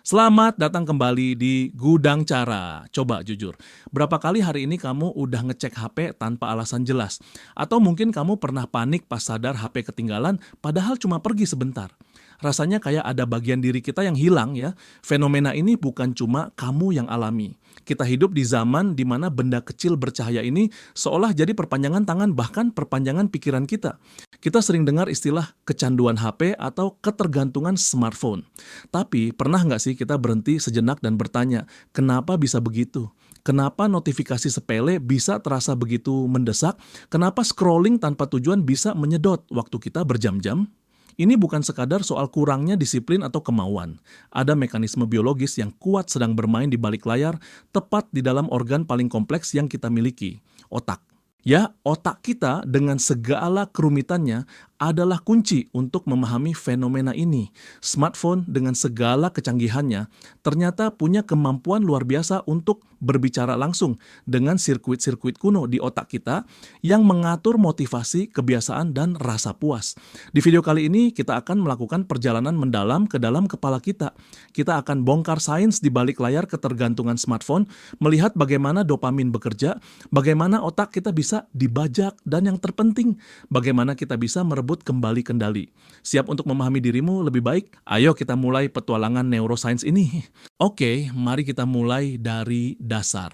Selamat datang kembali di Gudang Cara. Coba jujur, berapa kali hari ini kamu udah ngecek HP tanpa alasan jelas? Atau mungkin kamu pernah panik pas sadar HP ketinggalan padahal cuma pergi sebentar? Rasanya kayak ada bagian diri kita yang hilang ya. Fenomena ini bukan cuma kamu yang alami. Kita hidup di zaman di mana benda kecil bercahaya ini seolah jadi perpanjangan tangan bahkan perpanjangan pikiran kita. Kita sering dengar istilah kecanduan HP atau ketergantungan smartphone. Tapi pernah nggak sih kita berhenti sejenak dan bertanya, kenapa bisa begitu? Kenapa notifikasi sepele bisa terasa begitu mendesak? Kenapa scrolling tanpa tujuan bisa menyedot waktu kita berjam-jam? Ini bukan sekadar soal kurangnya disiplin atau kemauan. Ada mekanisme biologis yang kuat sedang bermain di balik layar, tepat di dalam organ paling kompleks yang kita miliki, otak. Ya, otak kita dengan segala kerumitannya adalah kunci untuk memahami fenomena ini. Smartphone dengan segala kecanggihannya ternyata punya kemampuan luar biasa untuk berbicara langsung dengan sirkuit-sirkuit kuno di otak kita yang mengatur motivasi, kebiasaan, dan rasa puas. Di video kali ini kita akan melakukan perjalanan mendalam ke dalam kepala kita. Kita akan bongkar sains di balik layar ketergantungan smartphone, melihat bagaimana dopamin bekerja, bagaimana otak kita bisa dibajak, dan yang terpenting, bagaimana kita bisa merebut kembali kendali. Siap untuk memahami dirimu lebih baik? Ayo kita mulai petualangan neuroscience ini. Oke, mari kita mulai dari dasar.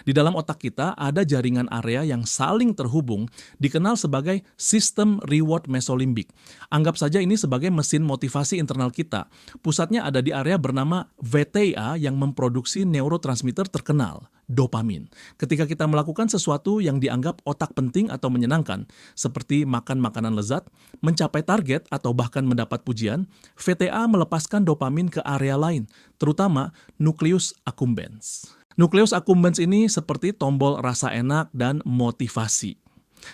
Di dalam otak kita ada jaringan area yang saling terhubung, dikenal sebagai sistem reward mesolimbik. Anggap saja ini sebagai mesin motivasi internal kita. Pusatnya ada di area bernama VTA yang memproduksi neurotransmitter terkenal, dopamin. Ketika kita melakukan sesuatu yang dianggap otak penting atau menyenangkan, seperti makan makanan lezat, mencapai target, atau bahkan mendapat pujian, VTA melepaskan dopamin ke area lain, terutama nukleus accumbens. Nukleus accumbens ini seperti tombol rasa enak dan motivasi.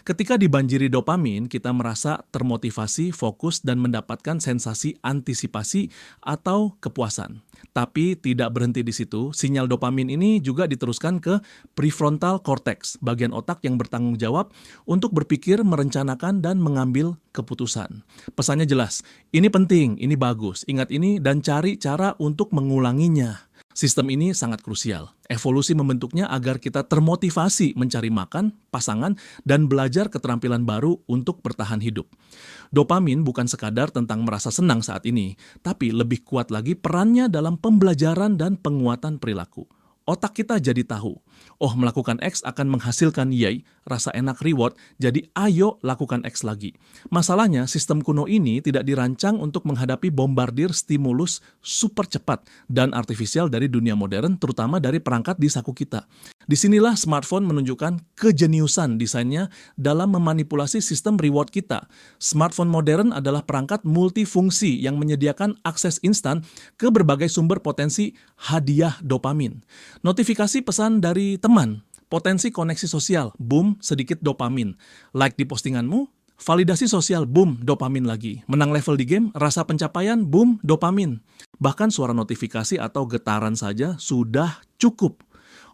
Ketika dibanjiri dopamin, kita merasa termotivasi, fokus, dan mendapatkan sensasi antisipasi atau kepuasan. Tapi tidak berhenti di situ, sinyal dopamin ini juga diteruskan ke prefrontal cortex, bagian otak yang bertanggung jawab untuk berpikir, merencanakan, dan mengambil keputusan. Pesannya jelas, ini penting, ini bagus, ingat ini, dan cari cara untuk mengulanginya. Sistem ini sangat krusial. Evolusi membentuknya agar kita termotivasi mencari makan, pasangan, dan belajar keterampilan baru untuk bertahan hidup. Dopamin bukan sekadar tentang merasa senang saat ini, tapi lebih kuat lagi perannya dalam pembelajaran dan penguatan perilaku. Otak kita jadi tahu, oh melakukan X akan menghasilkan Y, rasa enak reward, jadi ayo lakukan X lagi. Masalahnya, sistem kuno ini tidak dirancang untuk menghadapi bombardir stimulus super cepat dan artifisial dari dunia modern, terutama dari perangkat di saku kita. Disinilah smartphone menunjukkan kejeniusan desainnya dalam memanipulasi sistem reward kita. Smartphone modern adalah perangkat multifungsi yang menyediakan akses instan ke berbagai sumber potensi hadiah dopamin. Notifikasi pesan dari teman, potensi koneksi sosial, boom, sedikit dopamin. Like di postinganmu, validasi sosial, boom, dopamin lagi. Menang level di game, rasa pencapaian, boom, dopamin. Bahkan suara notifikasi atau getaran saja sudah cukup.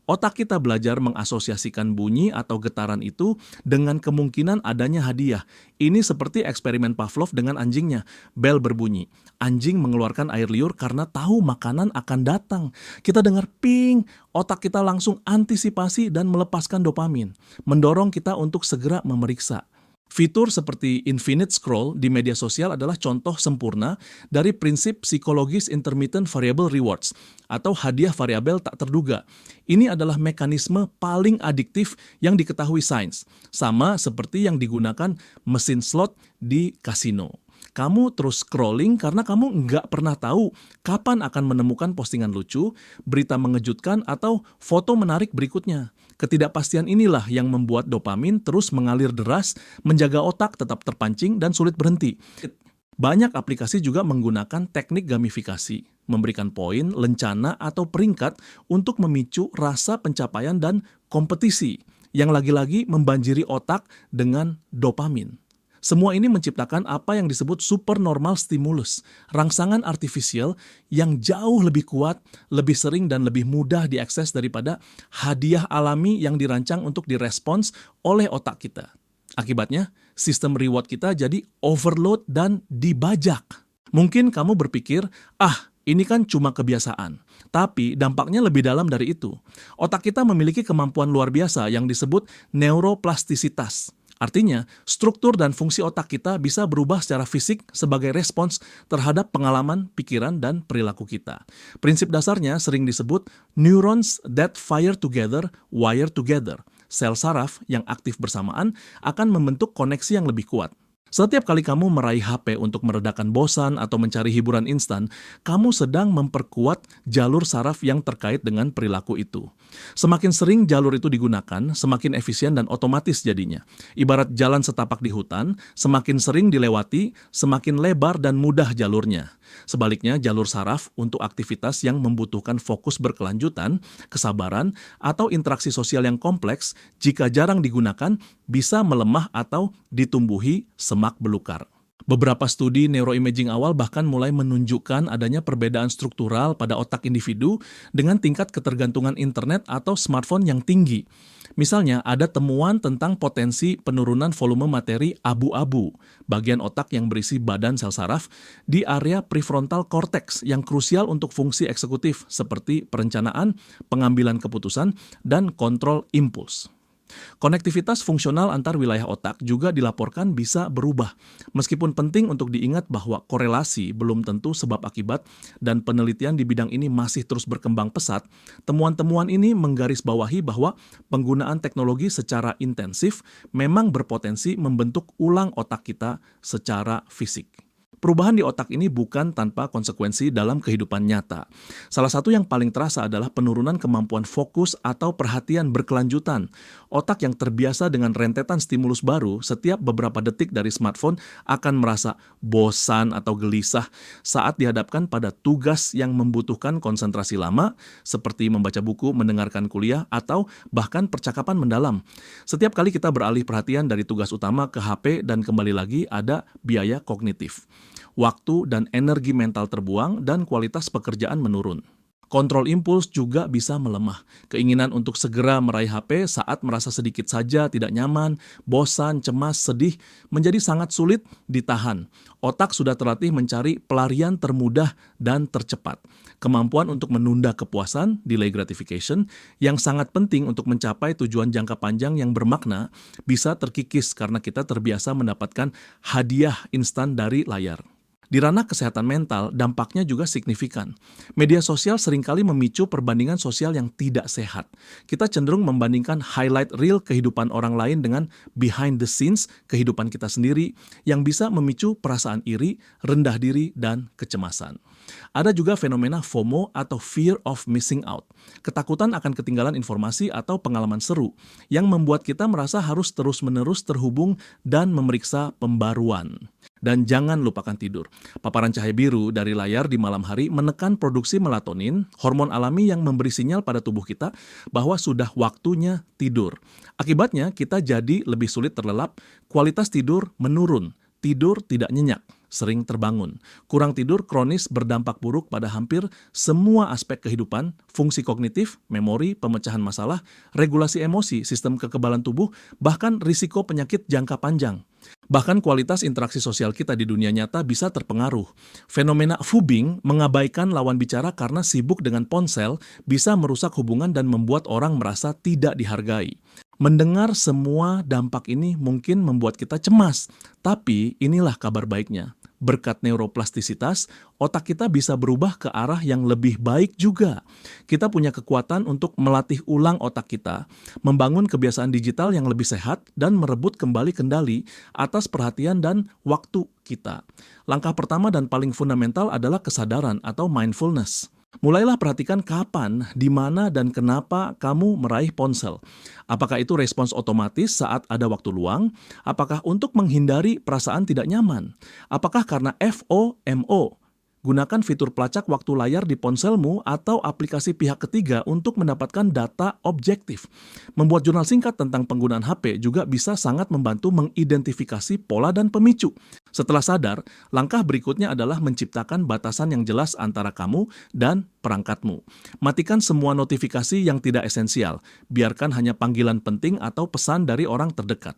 Otak kita belajar mengasosiasikan bunyi atau getaran itu dengan kemungkinan adanya hadiah. Ini seperti eksperimen Pavlov dengan anjingnya. Bel berbunyi. Anjing mengeluarkan air liur karena tahu makanan akan datang. Kita dengar ping, otak kita langsung antisipasi dan melepaskan dopamin, mendorong kita untuk segera memeriksa. Fitur seperti infinite scroll di media sosial adalah contoh sempurna dari prinsip psikologis intermittent variable rewards atau hadiah variabel tak terduga. Ini adalah mekanisme paling adiktif yang diketahui sains, sama seperti yang digunakan mesin slot di kasino. Kamu terus scrolling karena kamu nggak pernah tahu kapan akan menemukan postingan lucu, berita mengejutkan, atau foto menarik berikutnya. Ketidakpastian inilah yang membuat dopamin terus mengalir deras, menjaga otak tetap terpancing dan sulit berhenti. Banyak aplikasi juga menggunakan teknik gamifikasi, memberikan poin, lencana, atau peringkat untuk memicu rasa pencapaian dan kompetisi, yang lagi-lagi membanjiri otak dengan dopamin. Semua ini menciptakan apa yang disebut supernormal stimulus, rangsangan artifisial yang jauh lebih kuat, lebih sering, dan lebih mudah diakses daripada hadiah alami yang dirancang untuk direspons oleh otak kita. Akibatnya, sistem reward kita jadi overload dan dibajak. Mungkin kamu berpikir, Ini kan cuma kebiasaan, tapi dampaknya lebih dalam dari itu. Otak kita memiliki kemampuan luar biasa yang disebut neuroplastisitas. Artinya, struktur dan fungsi otak kita bisa berubah secara fisik sebagai respons terhadap pengalaman, pikiran, dan perilaku kita. Prinsip dasarnya sering disebut neurons that fire together, wire together. Sel saraf yang aktif bersamaan akan membentuk koneksi yang lebih kuat. Setiap kali kamu meraih HP untuk meredakan bosan atau mencari hiburan instan, kamu sedang memperkuat jalur saraf yang terkait dengan perilaku itu. Semakin sering jalur itu digunakan, semakin efisien dan otomatis jadinya. Ibarat jalan setapak di hutan, semakin sering dilewati, semakin lebar dan mudah jalurnya. Sebaliknya, jalur saraf untuk aktivitas yang membutuhkan fokus berkelanjutan, kesabaran, atau interaksi sosial yang kompleks, jika jarang digunakan, bisa melemah atau ditumbuhi semak belukar. Beberapa studi neuroimaging awal bahkan mulai menunjukkan adanya perbedaan struktural pada otak individu dengan tingkat ketergantungan internet atau smartphone yang tinggi. Misalnya, ada temuan tentang potensi penurunan volume materi abu-abu, bagian otak yang berisi badan sel saraf, di area prefrontal cortex yang krusial untuk fungsi eksekutif seperti perencanaan, pengambilan keputusan, dan kontrol impuls. Konektivitas fungsional antar wilayah otak juga dilaporkan bisa berubah. Meskipun penting untuk diingat bahwa korelasi belum tentu sebab akibat dan penelitian di bidang ini masih terus berkembang pesat, temuan-temuan ini menggarisbawahi bahwa penggunaan teknologi secara intensif memang berpotensi membentuk ulang otak kita secara fisik. Perubahan di otak ini bukan tanpa konsekuensi dalam kehidupan nyata. Salah satu yang paling terasa adalah penurunan kemampuan fokus atau perhatian berkelanjutan. Otak yang terbiasa dengan rentetan stimulus baru setiap beberapa detik dari smartphone akan merasa bosan atau gelisah saat dihadapkan pada tugas yang membutuhkan konsentrasi lama, seperti membaca buku, mendengarkan kuliah, atau bahkan percakapan mendalam. Setiap kali kita beralih perhatian dari tugas utama ke HP dan kembali lagi, ada biaya kognitif. Waktu dan energi mental terbuang dan kualitas pekerjaan menurun. Kontrol impuls juga bisa melemah. Keinginan untuk segera meraih HP saat merasa sedikit saja tidak nyaman, bosan, cemas, sedih menjadi sangat sulit ditahan. Otak sudah terlatih mencari pelarian termudah dan tercepat. Kemampuan untuk menunda kepuasan, delay gratification, yang sangat penting untuk mencapai tujuan jangka panjang yang bermakna, bisa terkikis karena kita terbiasa mendapatkan hadiah instan dari layar. Di ranah kesehatan mental, dampaknya juga signifikan. Media sosial seringkali memicu perbandingan sosial yang tidak sehat. Kita cenderung membandingkan highlight reel kehidupan orang lain dengan behind the scenes kehidupan kita sendiri yang bisa memicu perasaan iri, rendah diri, dan kecemasan. Ada juga fenomena FOMO atau fear of missing out, ketakutan akan ketinggalan informasi atau pengalaman seru yang membuat kita merasa harus terus-menerus terhubung dan memeriksa pembaruan. Dan jangan lupakan tidur. Paparan cahaya biru dari layar di malam hari menekan produksi melatonin, hormon alami yang memberi sinyal pada tubuh kita bahwa sudah waktunya tidur. Akibatnya, kita jadi lebih sulit terlelap, kualitas tidur menurun, tidur tidak nyenyak, sering terbangun. Kurang tidur kronis berdampak buruk pada hampir semua aspek kehidupan, fungsi kognitif, memori, pemecahan masalah, regulasi emosi, sistem kekebalan tubuh, bahkan risiko penyakit jangka panjang. Bahkan kualitas interaksi sosial kita di dunia nyata bisa terpengaruh. Fenomena FUBing, mengabaikan lawan bicara karena sibuk dengan ponsel, bisa merusak hubungan dan membuat orang merasa tidak dihargai. Mendengar semua dampak ini mungkin membuat kita cemas, tapi inilah kabar baiknya. Berkat neuroplastisitas, otak kita bisa berubah ke arah yang lebih baik juga. Kita punya kekuatan untuk melatih ulang otak kita, membangun kebiasaan digital yang lebih sehat, dan merebut kembali kendali atas perhatian dan waktu kita. Langkah pertama dan paling fundamental adalah kesadaran atau mindfulness. Mulailah perhatikan kapan, di mana, dan kenapa kamu meraih ponsel. Apakah itu respons otomatis saat ada waktu luang? Apakah untuk menghindari perasaan tidak nyaman? Apakah karena FOMO? Gunakan fitur pelacak waktu layar di ponselmu atau aplikasi pihak ketiga untuk mendapatkan data objektif. Membuat jurnal singkat tentang penggunaan HP juga bisa sangat membantu mengidentifikasi pola dan pemicu. Setelah sadar, langkah berikutnya adalah menciptakan batasan yang jelas antara kamu dan perangkatmu. Matikan semua notifikasi yang tidak esensial. Biarkan hanya panggilan penting atau pesan dari orang terdekat.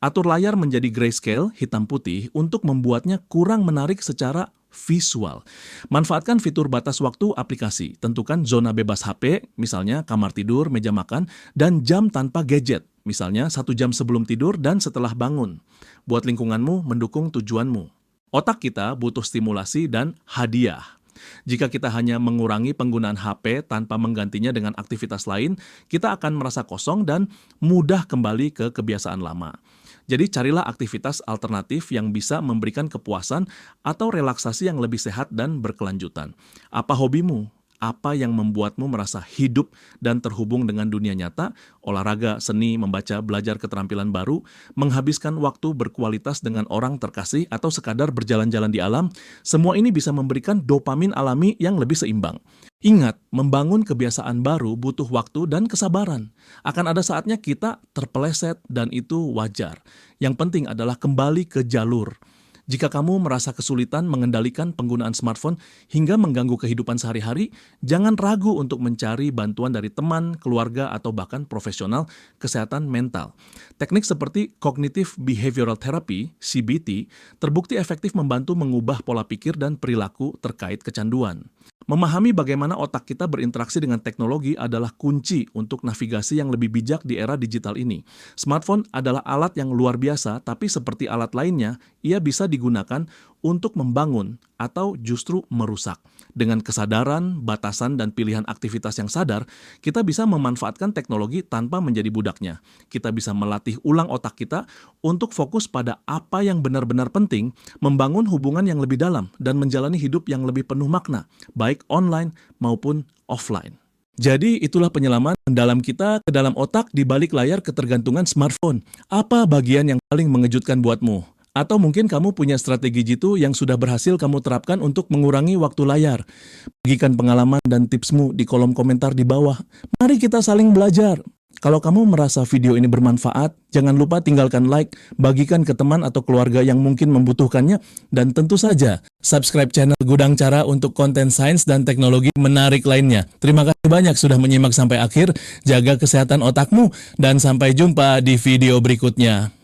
Atur layar menjadi grayscale, hitam putih, untuk membuatnya kurang menarik secara visual. Manfaatkan fitur batas waktu aplikasi. Tentukan zona bebas HP, misalnya kamar tidur, meja makan, dan jam tanpa gadget, misalnya 1 jam sebelum tidur dan setelah bangun. Buat lingkunganmu mendukung tujuanmu. Otak kita butuh stimulasi dan hadiah. Jika kita hanya mengurangi penggunaan HP tanpa menggantinya dengan aktivitas lain, kita akan merasa kosong dan mudah kembali ke kebiasaan lama. Jadi carilah aktivitas alternatif yang bisa memberikan kepuasan atau relaksasi yang lebih sehat dan berkelanjutan. Apa hobimu? Apa yang membuatmu merasa hidup dan terhubung dengan dunia nyata? Olahraga, seni, membaca, belajar keterampilan baru, menghabiskan waktu berkualitas dengan orang terkasih, atau sekadar berjalan-jalan di alam, semua ini bisa memberikan dopamin alami yang lebih seimbang. Ingat, membangun kebiasaan baru butuh waktu dan kesabaran. Akan ada saatnya kita terpeleset dan itu wajar. Yang penting adalah kembali ke jalur. Jika kamu merasa kesulitan mengendalikan penggunaan smartphone hingga mengganggu kehidupan sehari-hari, jangan ragu untuk mencari bantuan dari teman, keluarga, atau bahkan profesional kesehatan mental. Teknik seperti Cognitive Behavioral Therapy, CBT, terbukti efektif membantu mengubah pola pikir dan perilaku terkait kecanduan. Memahami bagaimana otak kita berinteraksi dengan teknologi adalah kunci untuk navigasi yang lebih bijak di era digital ini. Smartphone adalah alat yang luar biasa, tapi seperti alat lainnya, ia bisa digunakan untuk membangun atau justru merusak. Dengan kesadaran, batasan, dan pilihan aktivitas yang sadar, kita bisa memanfaatkan teknologi tanpa menjadi budaknya. Kita bisa melatih ulang otak kita untuk fokus pada apa yang benar-benar penting, membangun hubungan yang lebih dalam, dan menjalani hidup yang lebih penuh makna, baik online maupun offline. Jadi itulah penyelaman mendalam kita ke dalam otak di balik layar ketergantungan smartphone. Apa bagian yang paling mengejutkan buatmu? Atau mungkin kamu punya strategi jitu yang sudah berhasil kamu terapkan untuk mengurangi waktu layar. Bagikan pengalaman dan tipsmu di kolom komentar di bawah. Mari kita saling belajar. Kalau kamu merasa video ini bermanfaat, jangan lupa tinggalkan like, bagikan ke teman atau keluarga yang mungkin membutuhkannya, dan tentu saja subscribe channel Gudang Cara untuk konten sains dan teknologi menarik lainnya. Terima kasih banyak sudah menyimak sampai akhir, jaga kesehatan otakmu, dan sampai jumpa di video berikutnya.